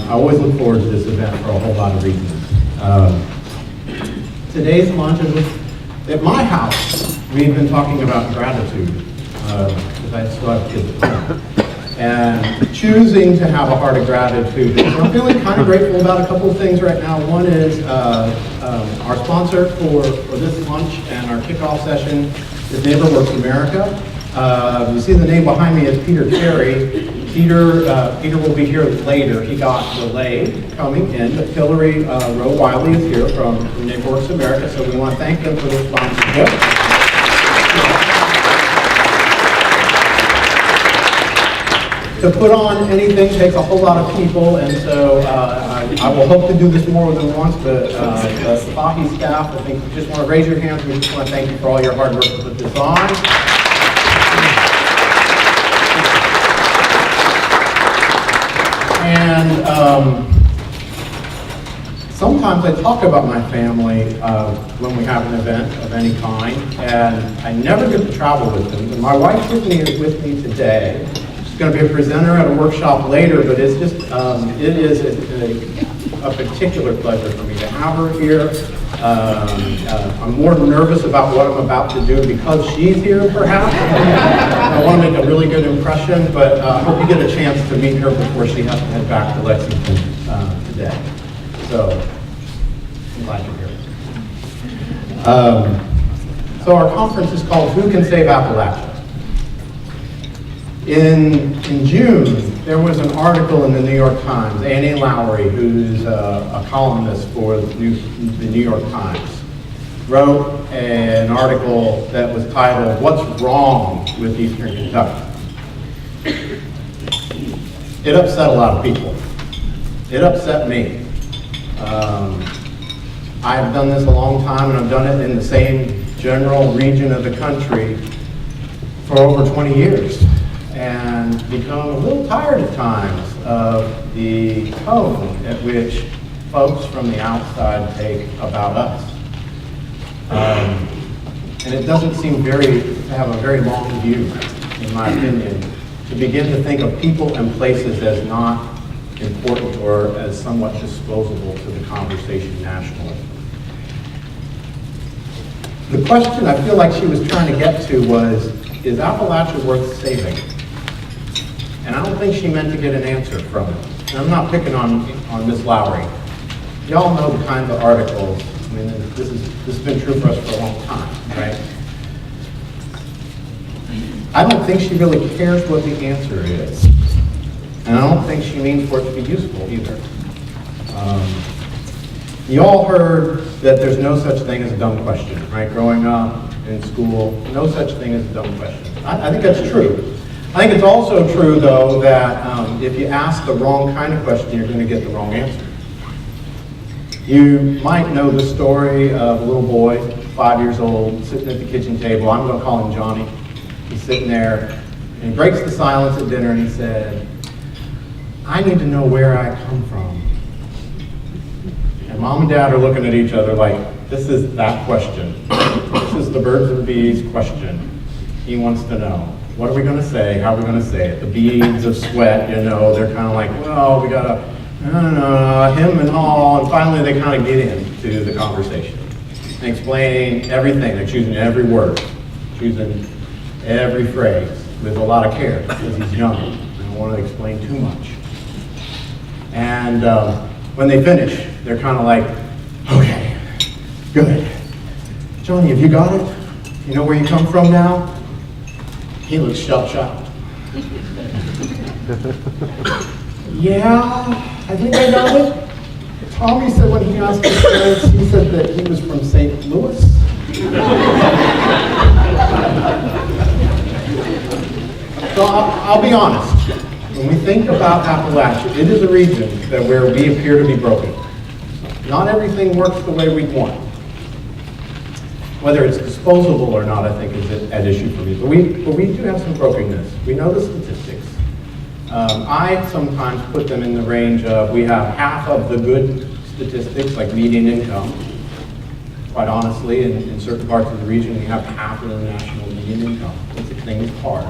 I always look forward to this event for a whole lot of reasons. Today's lunch is at my house. We've been talking about gratitude, because I still have kids at home. And choosing to have a heart of gratitude. So I'm feeling kind of grateful about a couple of things right now. One is our sponsor for this lunch and our kickoff session is NeighborWorks America. You see the name behind me is Peter Carey. Peter will be here later. He got delayed coming in, but Hillary Rowe Wiley is here from NeighborWorks America, so we want to thank them for their sponsorship. To put on anything takes a whole lot of people, and so I will hope to do this more than once, but the Fahe staff, I think you just want to raise your hands. We just want to thank you for all your hard work to put this on. And sometimes I talk about my family when we have an event of any kind, and I never get to travel with them. And my wife Tiffany is with me today. She's going to be a presenter at a workshop later, but it's just it is a particular pleasure for me to have her here. I'm more nervous about what I'm about to do because she's here, perhaps. I want to make a really good impression, but I hope you get a chance to meet her before she has to head back to Lexington today. So, I'm glad you're here. So our conference is called Who Can Save Appalachia? In June, there was an article in the New York Times. Annie Lowry, who's a columnist for the New York Times, wrote an article that was titled, "What's Wrong with Eastern Kentucky?" It upset a lot of people. It upset me. I've done this a long time, and I've done it in the same general region of the country for over 20 years. And become a little tired at times of the tone at which folks from the outside take about us. And it doesn't seem to have a very long view, in my opinion, to begin to think of people and places as not important or as somewhat disposable to the conversation nationally. The question I feel like she was trying to get to was, is Appalachia worth saving? And I don't think she meant to get an answer from it. And I'm not picking on Miss Lowry. Y'all know the kinds of articles. I mean, this has been true for us for a long time, right? I don't think she really cares what the answer is. And I don't think she means for it to be useful either. You all heard that there's no such thing as a dumb question, right? Growing up in school, no such thing as a dumb question. I think that's true. I think it's also true, though, that if you ask the wrong kind of question, you're going to get the wrong answer. You might know the story of a little boy, 5 years old, sitting at the kitchen table. I'm going to call him Johnny. He's sitting there, and he breaks the silence at dinner, and he said, "I need to know where I come from." And mom and dad are looking at each other like, this is that question. This is the birds and bees question. He wants to know. What are we going to say? How are we going to say it? The beads of sweat, they're kind of like, well, we got to, him and all, and finally they kind of get into the conversation and explain everything. They're choosing every word, choosing every phrase with a lot of care because he's young. They don't want to explain too much. And when they finish, they're kind of like, okay, good. Johnny, have you got it? You know where you come from now? He looks shell-shocked. Yeah, I think I know it. Tommy said when he asked his parents, he said that he was from St. Louis. So I'll be honest. When we think about Appalachia, it is a region where we appear to be broken. Not everything works the way we want. Whether it's disposable or not, I think, is at issue for me. But we do have some brokenness. We know the statistics. I sometimes put them in the range of we have half of the good statistics, like median income. Quite honestly, in certain parts of the region, we have half of the national median income. It's a thing that's hard.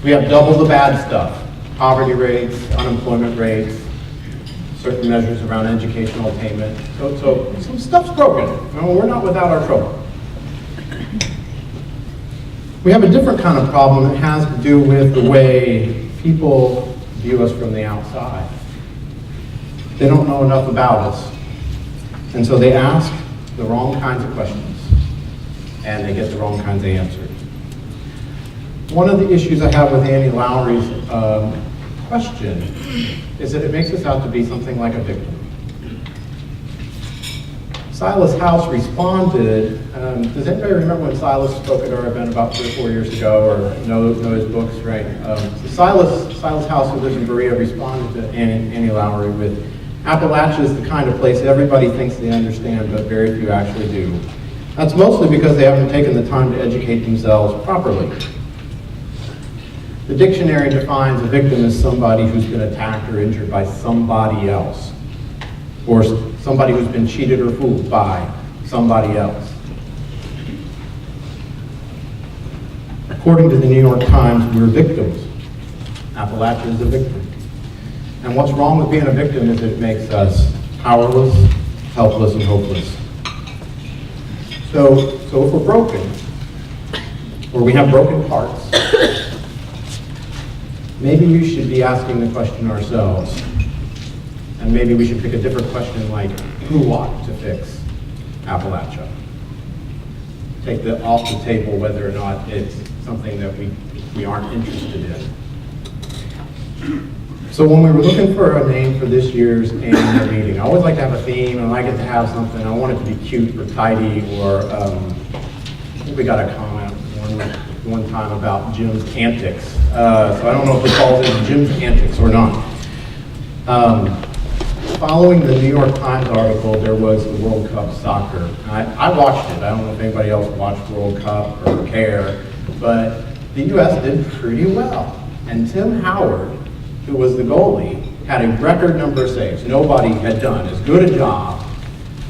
We have double the bad stuff. Poverty rates, unemployment rates, certain measures around educational attainment. So some stuff's broken. We're not without our trouble. We have a different kind of problem that has to do with the way people view us from the outside. They don't know enough about us, and so they ask the wrong kinds of questions, and they get the wrong kinds of answers. One of the issues I have with Annie Lowry's question is that it makes us out to be something like a victim. Silas House responded. Does anybody remember when Silas spoke at our event about 3 or 4 years ago, or know his books, right? So Silas House, who lives in Berea, responded to Annie Lowry with, Appalachia is the kind of place everybody thinks they understand, but very few actually do. That's mostly because they haven't taken the time to educate themselves properly. The dictionary defines a victim as somebody who's been attacked or injured by somebody else, or somebody who's been cheated or fooled by somebody else. According to the New York Times, we're victims. Appalachia is a victim. And what's wrong with being a victim is it makes us powerless, helpless, and hopeless. So if we're broken, or we have broken parts, maybe we should be asking the question ourselves. And maybe we should pick a different question like, who ought to fix Appalachia? Take off the table whether or not it's something that we aren't interested in. So when we were looking for a name for this year's annual meeting, I always like to have a theme, and I like it to have something. I want it to be cute or tidy, or I think we got a comment one time about Jim's antics. So I don't know if it falls into Jim's antics or not. Following the New York Times article, there was the World Cup soccer. I watched it. I don't know if anybody else watched World Cup or care, but the U.S. did pretty well. And Tim Howard, who was the goalie, had a record number of saves. Nobody had done as good a job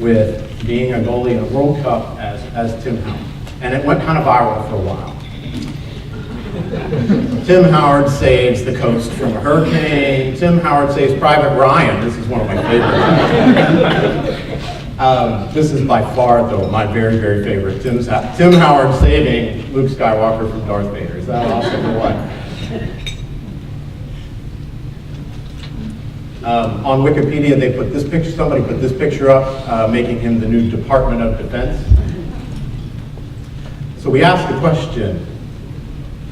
with being a goalie in a World Cup as Tim Howard. And it went kind of viral for a while. Tim Howard saves the coast from a hurricane. Tim Howard saves Private Ryan. This is one of my favorites. This is by far, though, my very, very favorite. Tim Howard saving Luke Skywalker from Darth Vader. Is that awesome or what? On Wikipedia, they put this picture. Somebody put this picture up, making him the new Department of Defense. So we asked the question: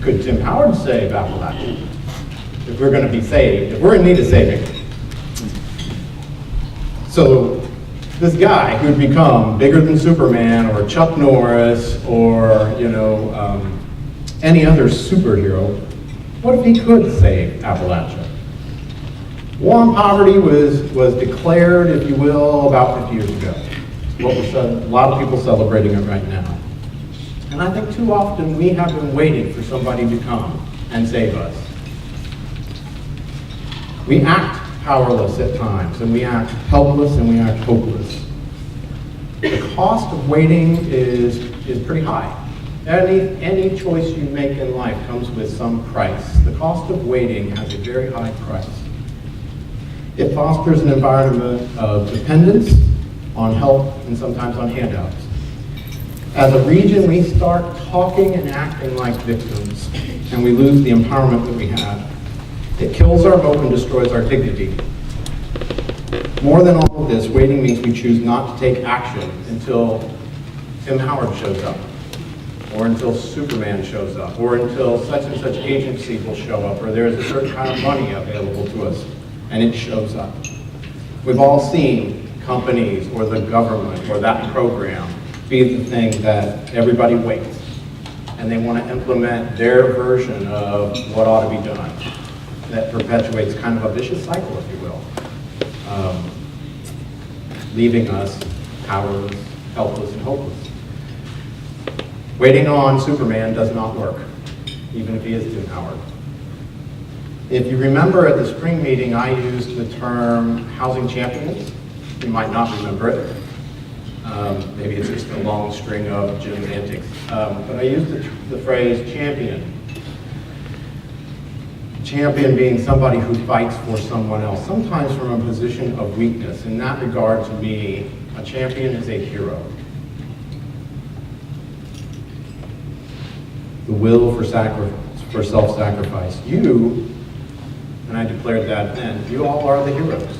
could Tim Howard save Appalachia? If we're going to be saved, if we're in need of saving. So this guy who'd become bigger than Superman or Chuck Norris or any other superhero, what if he could save Appalachia? War on poverty was declared, if you will, about 50 years ago. A lot of people celebrating it right now. And I think too often we have been waiting for somebody to come and save us. We act powerless at times, and we act helpless, and we act hopeless. The cost of waiting is pretty high. Any choice you make in life comes with some price. The cost of waiting has a very high price. It fosters an environment of dependence on help and sometimes on handouts. As a region, we start talking and acting like victims, and we lose the empowerment that we have. It kills our hope and destroys our dignity. More than all of this, waiting means we choose not to take action until Tim Howard shows up, or until Superman shows up, or until such and such agency will show up, or there is a certain kind of money available to us, and it shows up. We've all seen companies or the government or that program be the thing that everybody waits, and they want to implement their version of what ought to be done. That perpetuates kind of a vicious cycle, if you will, leaving us powerless, helpless, and hopeless. Waiting on Superman does not work, even if he is Tim Howard. If you remember at the spring meeting, I used the term housing champions. You might not remember it. Maybe it's just a long string of Jim's antics. But I used the phrase champion. champion being somebody who fights for someone else, sometimes from a position of weakness. In that regard, to me, a champion is a hero. The will for self-sacrifice. You, and I declared that then, you all are the heroes.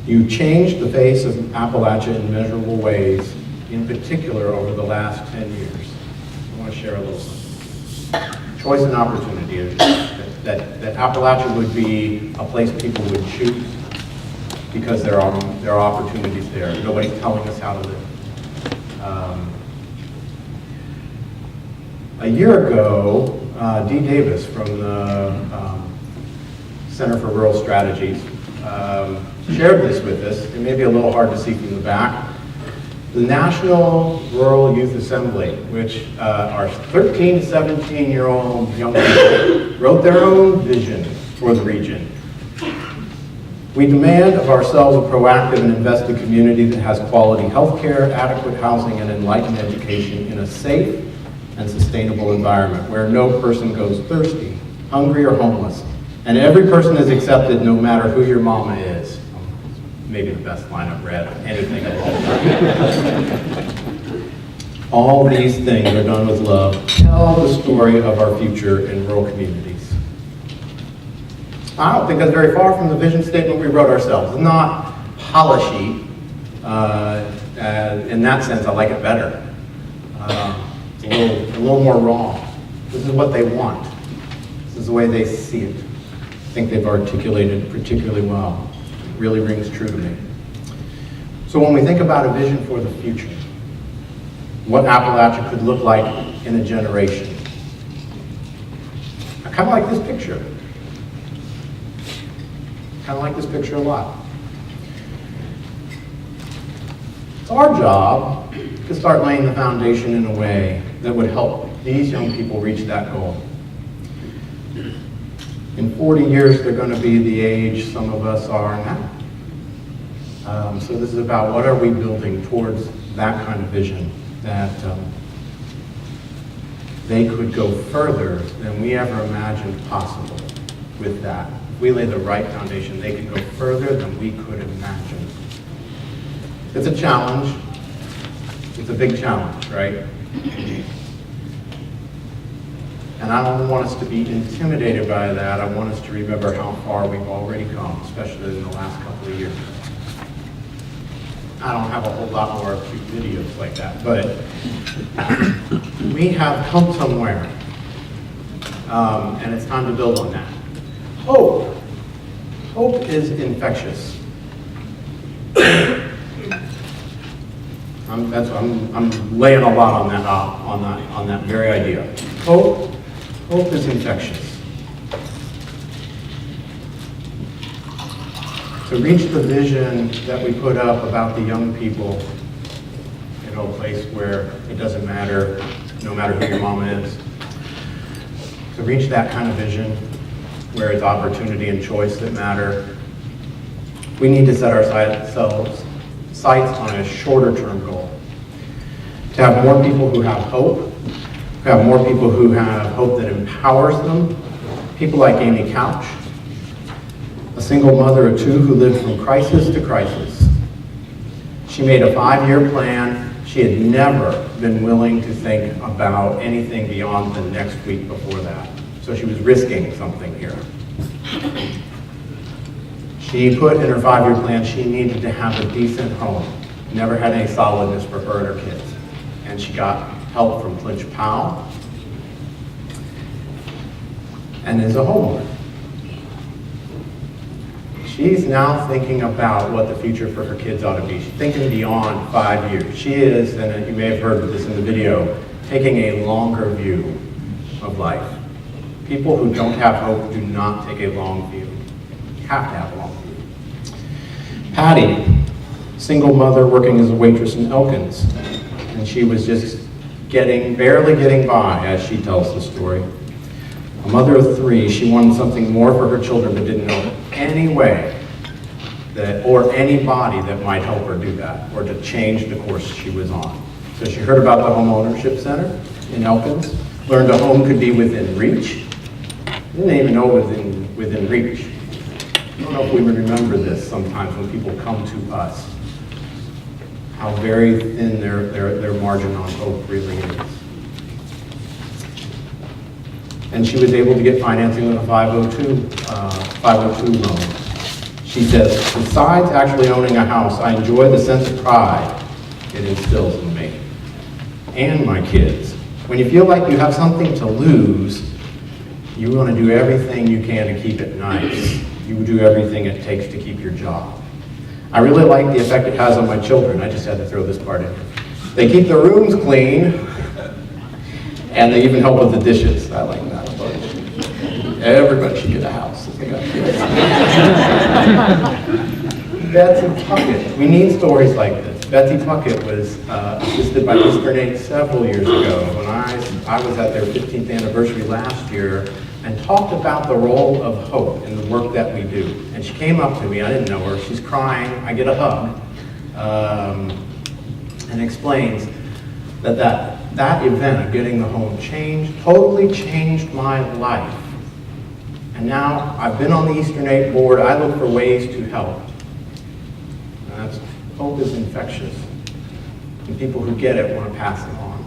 You changed the face of Appalachia in measurable ways, in particular over the last 10 years. I want to share a little something. Choice and opportunity. That Appalachia would be a place people would choose because there are opportunities there. Nobody's telling us how to live. A year ago, Dee Davis from the Center for Rural Strategies shared this with us. It may be a little hard to see from the back. The National Rural Youth Assembly, which are 13 to 17-year-old young people, wrote their own vision for the region. We demand of ourselves a proactive and invested community that has quality health care, adequate housing, and enlightened education in a safe and sustainable environment where no person goes thirsty, hungry, or homeless. And every person is accepted no matter who your mama is. Maybe the best line I've read, anything of all time. All these things are done with love. Tell the story of our future in rural communities. I don't think that's very far from the vision statement we wrote ourselves. It's not polishy. In that sense, I like it better. It's a little more raw. This is what they want. This is the way they see it. I think they've articulated it particularly well. It really rings true to me. So when we think about a vision for the future, what Appalachia could look like in a generation, I kind of like this picture. Kind of like this picture a lot. It's our job to start laying the foundation in a way that would help these young people reach that goal. In 40 years, they're going to be the age some of us are now. So this is about what are we building towards that kind of vision, that they could go further than we ever imagined possible with that. If we lay the right foundation, they can go further than we could imagine. It's a challenge. It's a big challenge, right? And I don't want us to be intimidated by that. I want us to remember how far we've already come, especially in the last couple of years. I don't have a whole lot more cute videos like that, but we have come somewhere. And it's time to build on that. Hope. Hope is infectious. I'm laying a lot on that very idea. Hope is infectious. To reach the vision that we put up about the young people, a place where it doesn't matter, no matter who your mama is. To reach that kind of vision, where it's opportunity and choice that matter, we need to set our sights on a shorter term goal. To have more people who have hope, to have more people who have hope that empowers them, people like Amy Couch, a single mother of two who lived from crisis to crisis. She made a 5-year plan. She had never been willing to think about anything beyond the next week before that. So she was risking something here. She put in her 5-year plan she needed to have a decent home. Never had any solidness for her and her kids. And she got help from Clinch Powell and is a homeowner. She's now thinking about what the future for her kids ought to be. She's thinking beyond 5 years. She is, and you may have heard this in the video, taking a longer view of life. People who don't have hope do not take a long view. You have to have a long view. Patty, single mother working as a waitress in Elkins, and she was just barely getting by, as she tells the story. A mother of 3, she wanted something more for her children, but didn't know any way or anybody that might help her do that, or to change the course she was on. So she heard about the Home Ownership Center in Elkins, learned a home could be within reach, Didn't even know it was within reach. I don't know if we remember this sometimes when people come to us, how very thin their margin on hope really is. And she was able to get financing with a 502 loan. She says, besides actually owning a house, I enjoy the sense of pride it instills in me and my kids. When you feel like you have something to lose, you want to do everything you can to keep it nice. You would do everything it takes to keep your job. I really like the effect it has on my children. I just had to throw this part in. They keep their rooms clean, and they even help with the dishes. I like that. Everybody should get a house if they got kids. Betsy Puckett. We need stories like this. Betsy Puckett was assisted by Eastern Aid several years ago when I was at their 15th anniversary last year and talked about the role of hope in the work that we do. And she came up to me, I didn't know her, she's crying, I get a hug, and explains that event of getting the home totally changed my life. And now I've been on the Eastern Aid board, I look for ways to help. Hope is infectious, and people who get it want to pass it on.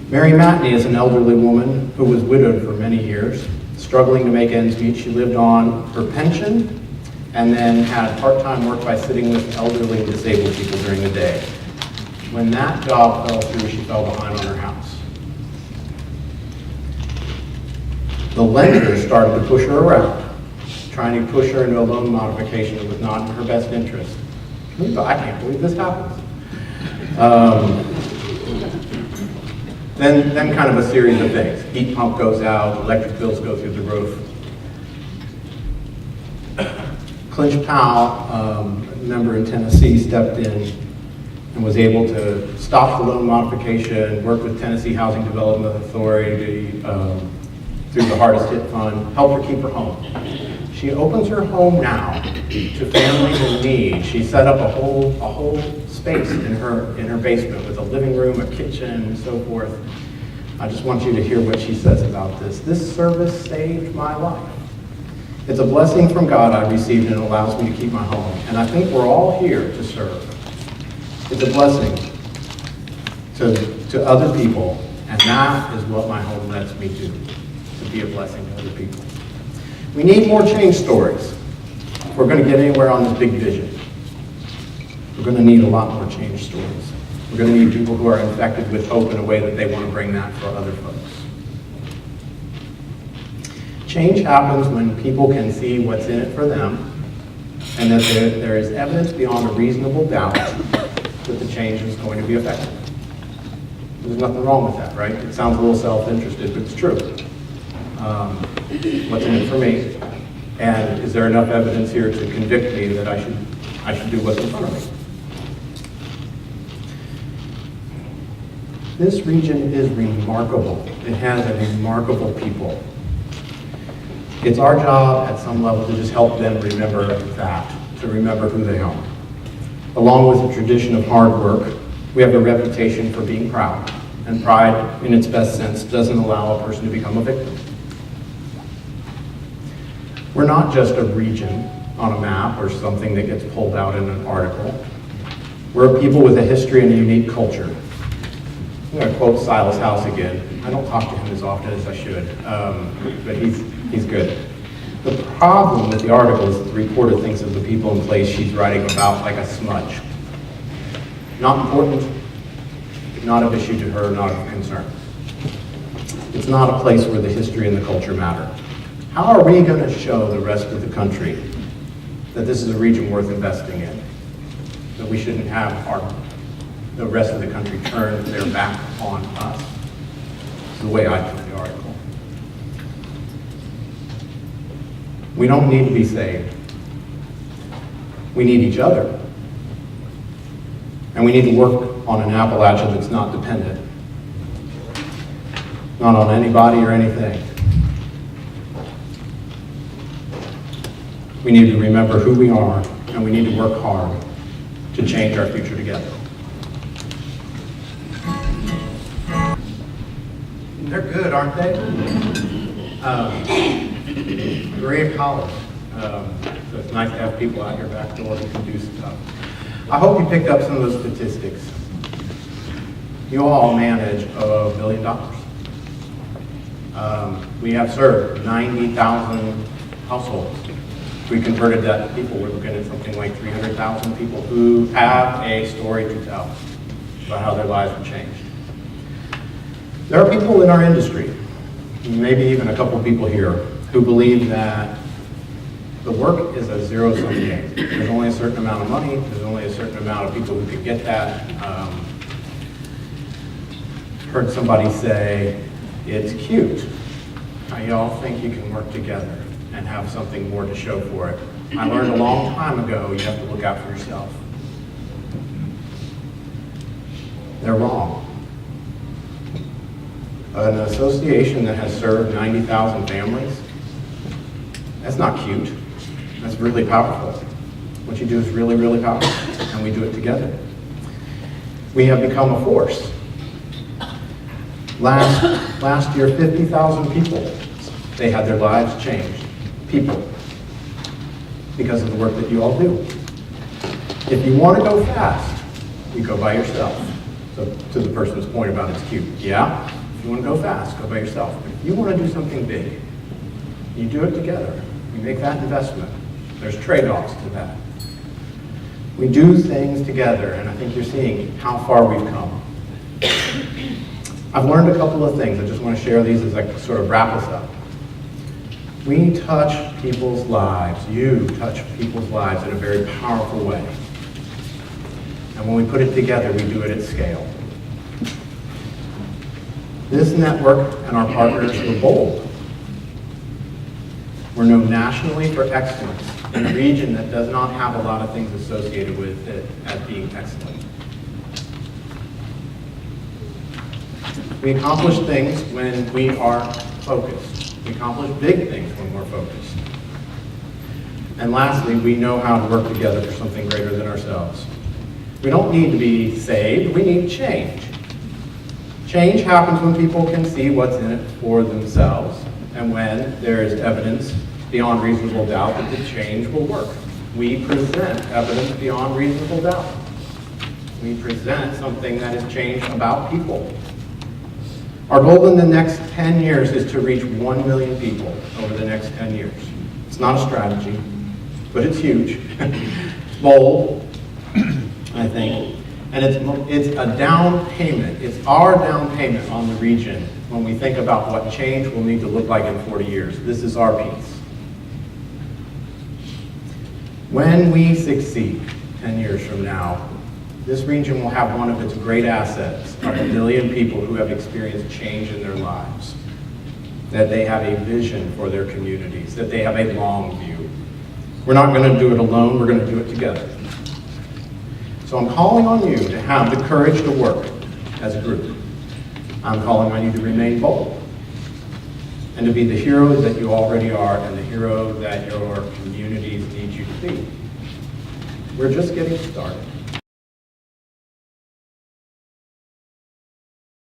Mary Matney is an elderly woman who was widowed for many years, struggling to make ends meet. She lived on her pension and then had part-time work by sitting with elderly and disabled people during the day. When that job fell through, she fell behind on her house. The lender started to push her around, trying to push her into a loan modification that was not in her best interest. I can't believe this happens. Then kind of a series of things. Heat pump goes out, electric bills go through the roof. Clinch Powell, a member in Tennessee, stepped in and was able to stop the loan modification, work with Tennessee Housing Development Authority through the Hardest Hit Fund, help her keep her home. She opens her home now to families in need. She set up a whole space in her basement with a living room, a kitchen, and so forth. I just want you to hear what she says about this. This service saved my life. It's a blessing from God I received, and it allows me to keep my home. And I think we're all here to serve. It's a blessing to other people, and that is what my home lets me do, to be a blessing to other people. We need more change stories if we're going to get anywhere on this big vision. We're going to need a lot more change stories. We're going to need people who are infected with hope in a way that they want to bring that for other folks. Change happens when people can see what's in it for them, and that there is evidence beyond a reasonable doubt that the change is going to be effective. There's nothing wrong with that, right? It sounds a little self-interested, but it's true. What's in it for me? And is there enough evidence here to convict me that I should do what's in front of me? This region is remarkable. It has a remarkable people. It's our job at some level to just help them remember that, to remember who they are. Along with the tradition of hard work, we have a reputation for being proud, and pride, in its best sense, doesn't allow a person to become a victim. We're not just a region on a map or something that gets pulled out in an article. We're a people with a history and a unique culture. I'm going to quote Silas House again. I don't talk to him as often as I should, but he's good. The problem with the article is that the reporter thinks of the people and place she's writing about like a smudge. Not important, not of issue to her, not of concern. It's not a place where the history and the culture matter. How are we going to show the rest of the country that this is a region worth investing in? That we shouldn't have the rest of the country turn their back on us? It's the way I took the article. We don't need to be saved. We need each other. And we need to work on an Appalachia that's not dependent. Not on anybody or anything. We need to remember who we are, and we need to work hard to change our future together. They're good, aren't they? Great college. So it's nice to have people out here back door who can do stuff. I hope you picked up some of those statistics. You all manage $1 billion. We have served 90,000 households. If we converted that to people, we're looking at something like 300,000 people who have a story to tell about how their lives have changed. There are people in our industry, maybe even a couple people here, who believe that the work is a zero-sum game. There's only a certain amount of money, there's only a certain amount of people who can get that. Heard somebody say, it's cute how y'all think you can work together and have something more to show for it. I learned a long time ago, you have to look out for yourself. They're wrong. An association that has served 90,000 families, that's not cute. That's really powerful. What you do is really, really powerful, and we do it together. We have become a force. Last year, 50,000 people, they had their lives changed. People. Because of the work that you all do. If you want to go fast, you go by yourself. So to the person's point about it's cute. Yeah, if you want to go fast, go by yourself. But if you want to do something big, you do it together. You make that investment. There's trade-offs to that. We do things together, and I think you're seeing how far we've come. I've learned a couple of things. I just want to share these as I sort of wrap us up. We touch people's lives. You touch people's lives in a very powerful way. And when we put it together, we do it at scale. This network and our partners were bold. We're known nationally for excellence in a region that does not have a lot of things associated with it as being excellent. We accomplish things when we are focused. We accomplish big things when we're focused. And lastly, we know how to work together for something greater than ourselves. We don't need to be saved, we need change. Change happens when people can see what's in it for themselves, and when there is evidence beyond reasonable doubt that the change will work. We present evidence beyond reasonable doubt. We present something that has changed about people. Our goal in the next 10 years is to reach 1 million people over the next 10 years. It's not a strategy, but it's huge. It's bold, I think. And it's a down payment. It's our down payment on the region when we think about what change will need to look like in 40 years. This is our piece. When we succeed 10 years from now, this region will have one of its great assets of 1 million people who have experienced change in their lives, that they have a vision for their communities, that they have a long view. We're not going to do it alone, we're going to do it together. So I'm calling on you to have the courage to work as a group. I'm calling on you to remain bold and to be the hero that you already are and the hero that your communities need you to be. We're just getting started.